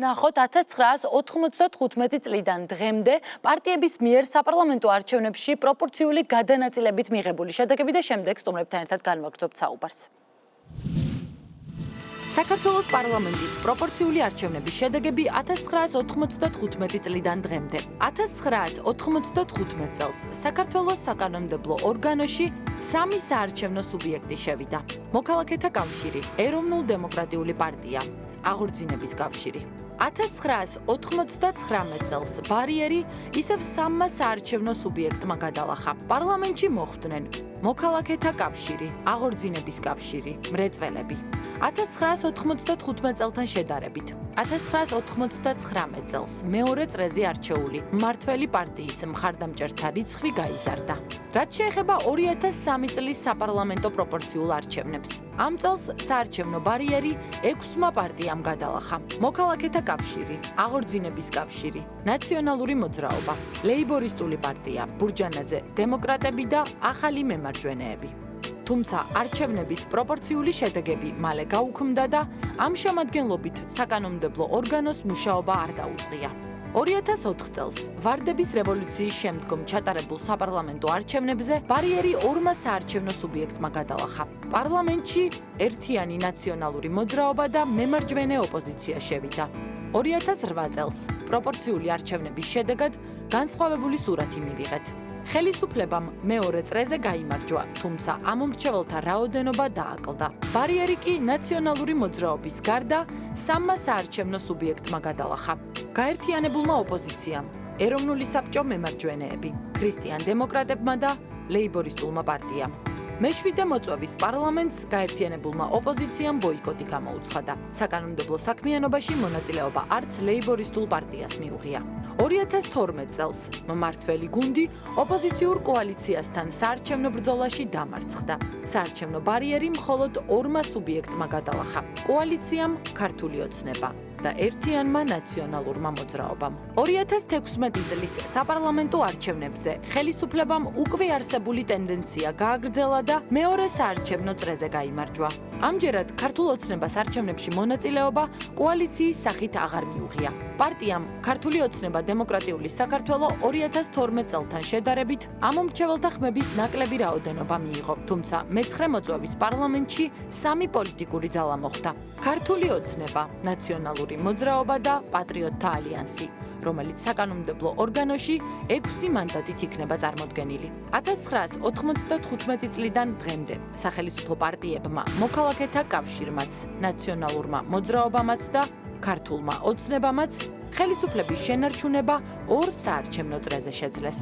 ნახოთ 1995 წლიდან დღემდე პარტიების მიერ საპარლამენტო არჩევნებში პროპორციული გადანაწილებით მიღებული შედეგები და შემდეგ სტუმრებთან ერთად განვაგრძობთ საუბარს. საქართველოს პარლამენტის პროპორციული არჩევნების შედეგები 1995 წლიდან დღემდე. 1995 წელს საქართველოს საკანონმდებლო ორგანოში 3 საარჩევნო სუბიექტი შევიდა. მოქალაქეთა კავშირი, ეროვნულ-დემოკრატიული პარტია, აღორძინების კავშირი. 1999 წელს ბარიერი ისევ 3 საარჩევნო სუბიექტმა გადალახა. პარლამენტში მოხვდნენ მოქალაქეთა კავშირი, აღორძინების კავშირი, მრეწველები. 1995 წელთან შედარებით 1999 წელს მეორე წრეზე არჩეული მმართველი პარტიის მხარდამჭერთა რიცხვი გაიზარდა. რაც შეეხება 2003 წლის საპარლამენტო პროპორციულ არჩევნებს. ამ წელს საარჩევნო ბარიერი 6 პარტიამ გადალახა. მოქალაქეთა კავშირი, აღორძინების კავშირი, ნაციონალური მოძრაობა, ლეიბორისტული პარტია, ბურჯანაძე, დემოკრატები და ახალი მემარჯვენეები. თუმცა არჩევნების პროპორციული შედეგები მალე გაუქმდა და ამ შემადგენლობით საკანონმდებლო ორგანოს მუშაობა არ დაუწყია. 2004 წელს ვარდების რევოლუციის შემდგომ ჩატარებულ საპარლამენტო არჩევნებზე ბარიერი 2 საარჩევნო სუბიექტმა გადალახა. პარლამენტში ერთიანი ნაციონალური მოძრაობა და მემარჯვენე ოპოზიცია შევიდა. 2008 წელს პროპორციული არჩევნების შედეგად განსხვავებული სურათი მივიღეთ. ხელისუფლებამ მეორე წრეზე გაიმარჯვა, თუმცა ამომრჩეველთა რაოდენობა დააკლდა. ბარიერი კი ნაციონალური მოძრაობის გარდა 3 საარჩევნო სუბიექტმა გადალახა. გაერთიანებულმა ოპოზიციამ, ეროვნული საბჭო მემარჯვენეები, ქრისტიან დემოკრატებმა და ლეიბორისტულმა პარტიამ. მეშვიდე მოწვევის პარლამენტს გაერთიანებულმა ოპოზიციამ ბოიკოტი გამოუცხადა. საკანონმდებლო საქმიანობაში მონაწილეობა არც ლეიბორისტულ პარტიას მიუღია. 2012 წელს მმართველი გუნდი ოპოზიციურ კოალიციასთან საარჩევნო ბრძოლაში დამარცხდა. საარჩევნო ბარიერი მხოლოდ 2 სუბიექტმა გადალახა. კოალიციამ ქართული ოცნება და ერთიანმა ნაციონალურმა მოძრაობამ. 2016 წლის საპარლამენტო არჩევნებზე ხელისუფლებამ უკვე არსებული ტენდენცია გააგრძელა და მეორე საარჩევნო წრეზე გაიმარჯვა. ამჯერად ქართულ ოცნებას არჩევნებში მონაწილეობა კოალიციის სახით აღარ მიუღია. პარტიამ ქართული ოცნება დემოკრატიული საქართველო 2012 წელთან შედარებით ამომრჩეველთა ხმების ნაკლები რაოდენობა მიიღო, თუმცა მე-9 მოწვევის პარლამენტში 3 პოლიტიკური ძალა მოხვდა. ქართული ოცნება, ნაციონალური მოძრაობა და პატრიოტთა ალიანსი, რომელიც საკანონმდებლო ორგანოში 6 მანდატით იქნება წარმოდგენილი. 1995 წლიდან დღემდე სახელისუფლო პარტიებმა, მოქალაქეთა კავშირმაც, ნაციონალურმა მოძრაობამაც და ქართულმა ოცნებამაც ხელისუფლების შენარჩუნება 2 საარჩევნო წრეზე შეძლეს.